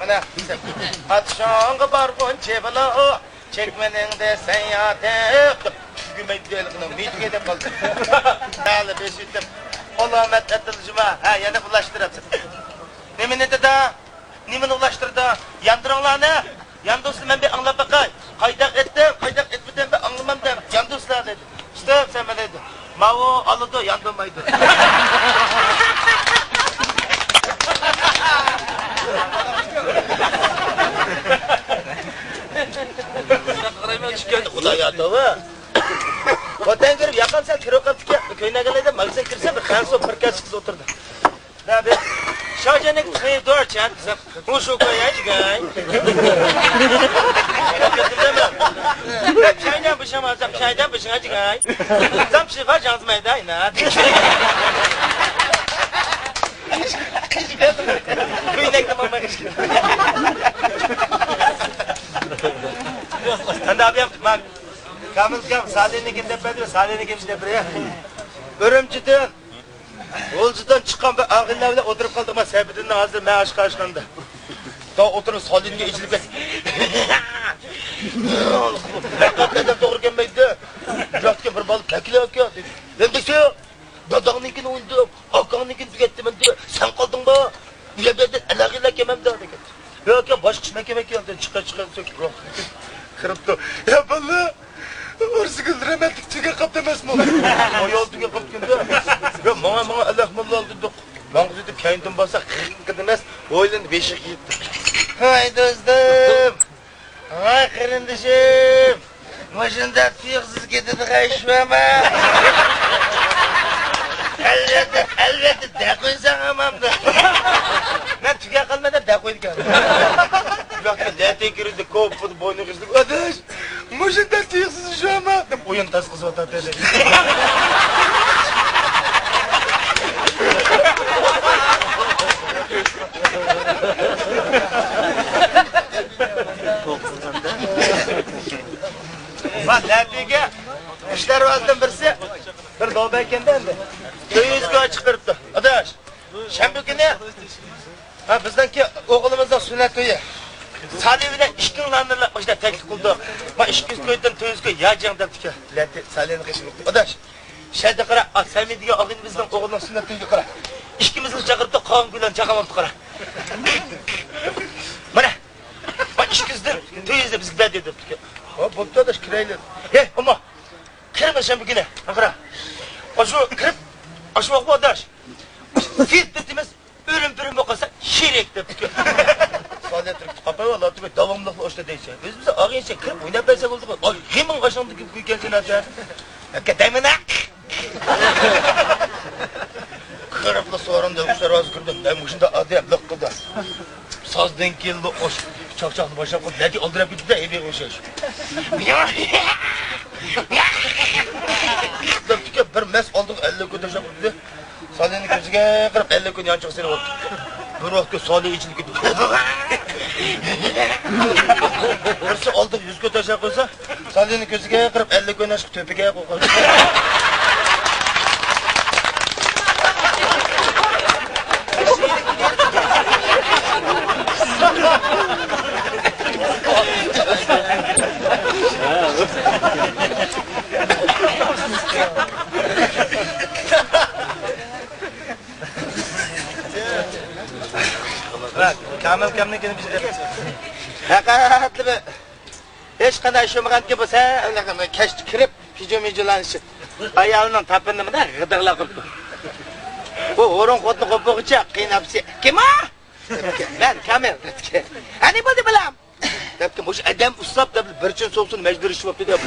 Ana. Atşanğı barğın çebala çekmeninde sen yatıp gümeydeliğinin midine de kaldı. Hali besüttüm. Olamet etılcıma. Ha yana ulaştırırsın. Nemine de da. Nemine ulaştırdı. Yandırınlar ne? Yan dostum ben bir anla bakay. Kaydak ettim. Kaydak etmeden ben anlamam dem. Yan dostlar dedi. İşte sen bana dedi. Mavo alıdı yandırmaydı. Ulan ya tava. Kotan girip yakan sen kiro kaptık köyüne gelede magazin kirse bir kanso perkas kız oturdu. Da bir şajanek kıyı dört çat kızım. Bu şu koyaj gay. Çaydan bışamazsam çaydan bışın hacı gay. Zam şifa cansmayda ina. Köyüne tamam bak. Anda abi yaptık. Kamil kam, Salih'ini kim depediyor, Salih'ini kim depediyor. Örümcüden, Olcudan çıkan bir ağırlarla oturup kaldık ama sebebini hazır ben aşk aşkanda. Daha oturup Salih'ine içilip et. Hakikaten doğru gelmeydi. Bıraktım bir balık tekile akıyor dedi. Ben de şey, dadağınınkini oynadım, Hakan'ınkini tükettim dedi. Sen kaldın mı? Üyeberden elağıyla kemem daha dedi. Yok ya baş kışma kemek geldi, çıkar söküp bırak. Kırıptı. Ya vallahi. Orası güldüremedik, tüge kap demez mi? O yol tüge kap güldü. Ya bana Allah mallı aldık. Ben dedim kendim basa kırık demez. Oylandı beşik gitti. Hay dostum. Hay kırındışım. Başında tüyüksüz getirdi kayışmama. Elbette de koysan amamda. Ben tüge kalmadan de koyduk yani. Bakın lete girildi, kopudu, boynu kızdık. Adaş, başında tüyüksüz şu ama. Oyun tas kız otat dedi. Bak letege, işler vazdan birisi, bir doğbayken de köyüzgü çıkarıptı. Adaş, şembe günü, bizden ki oğlumuzdan sünnet toyu. Salih bilen işkinlanırlar, işte teklif kıldı. Ben işkiz köyden töyüzgü yağacağım dedik ki. Salih'in kışını gitti. Adaş, şeyde kara, Sami diye ağın bizden oğlundan sünnet toyu kara. İşkimizin çakırıptı, kağın gülen çakamamdı kara. Bana, ben işkizdir, töyüzde biz gider dedik ki. Bu adaş kiraylı. Hey, ama, kırma sen bir güne, kara. Aşu kırıp, aşu bakma adaş. Fit dediğimiz ürün bakılsa şirek dedik ki. Apa vallahi tübe davamlıkla hoşta değilse. Biz bize ağın şey kırıp oynayıp versek olduk. Ay hemen kaşandı gibi kuykensin hatta. Kedemine. Kırıpla sorun dövüşler az kırdım. Ben bu şimdi adı lık kıldı. Saz denk geldi hoş. Çakçaklı başa koydu. Leki öldürüp gitti de evi hoş yaş. Bir mes aldık 50 gün taşak dedi. Salih'in gözüge kırıp 50 gün yan çıksın oldu. Bir vakti Salih içini gitti. Birisi aldık 100 gün taşak koysa Salih'in gözüge kırıp 50 gün aşkı töpege koydu. Kamil kamnikini bizde. Hakikatli bir hech qanday ishmaganki bo'lsa, unaqa kashti kirib, pijamijlanishi. Ayolning tapinimida g'idirlab qilibdi. Bu o'rin xotni qo'pog'icha qiynabsi. Kim o? Ben Kamil dedi. Hani bo'ldi bilam? Debki, "Mush adam ustab deb bir chun so'qsin majbur ish bo'libdi" deb.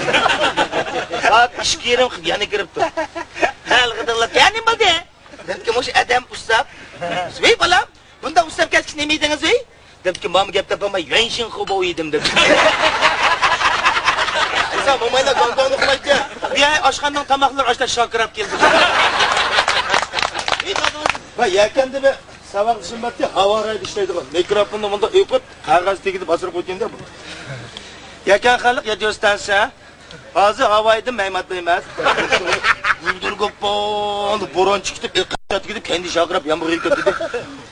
Soat 2:30 qilib yana kiribdi. Hal g'idirlab, "Yani bo'ldi?" Debki, "Mush adam ustab." "Voy bilam, bunda ustab kelkish nima edingiz voy?" Debki, "Mama gap topamay, yanshin xubo edim" dedi. Sen mamayla gongongni qilaydi. Bir ay oshxonaning tomoqlar ochda shokirab keldi. Va yakanda bir sabaq ishimbatda havo rayda ishlaydigan. Mikrofonni bunda o'qib, qog'oz tegib bosirib qo'yganda bu. Yakan xalq radiostansiya. Hozir havoyda maymat emas. Buldurgop bo'ron chiqib, Çatı gidip kendi şakırıp yağmur yıkıp dedi.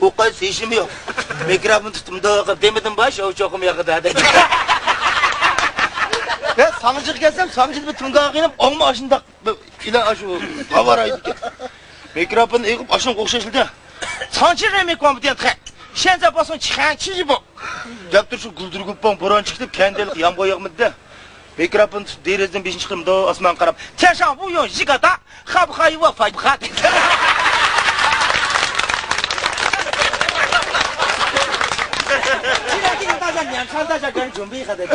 O kadar seçimi yok. Mikrofonu tuttum da demedim baş o çokum yakıda dedi. Ben samıcık gelsem samıcık bir tıngağa giyinip onun başında filan şu kavaraydı ki. Mikrofonu yıkıp aşın kokşaşıldı. Sancı remek var mı diyen tık. Şenze basın çıkan çiğ bu. Yaptır şu güldürgüp bana boran çıktı kendi el yağmur yağmadı da. Mikrofon derezden 5. çıkırım da asman qarab. Teşan bu yon jigata xab xayva fayxa dedi. Çiğdeki dajan yan kardaşa gön cümbeyi xadet.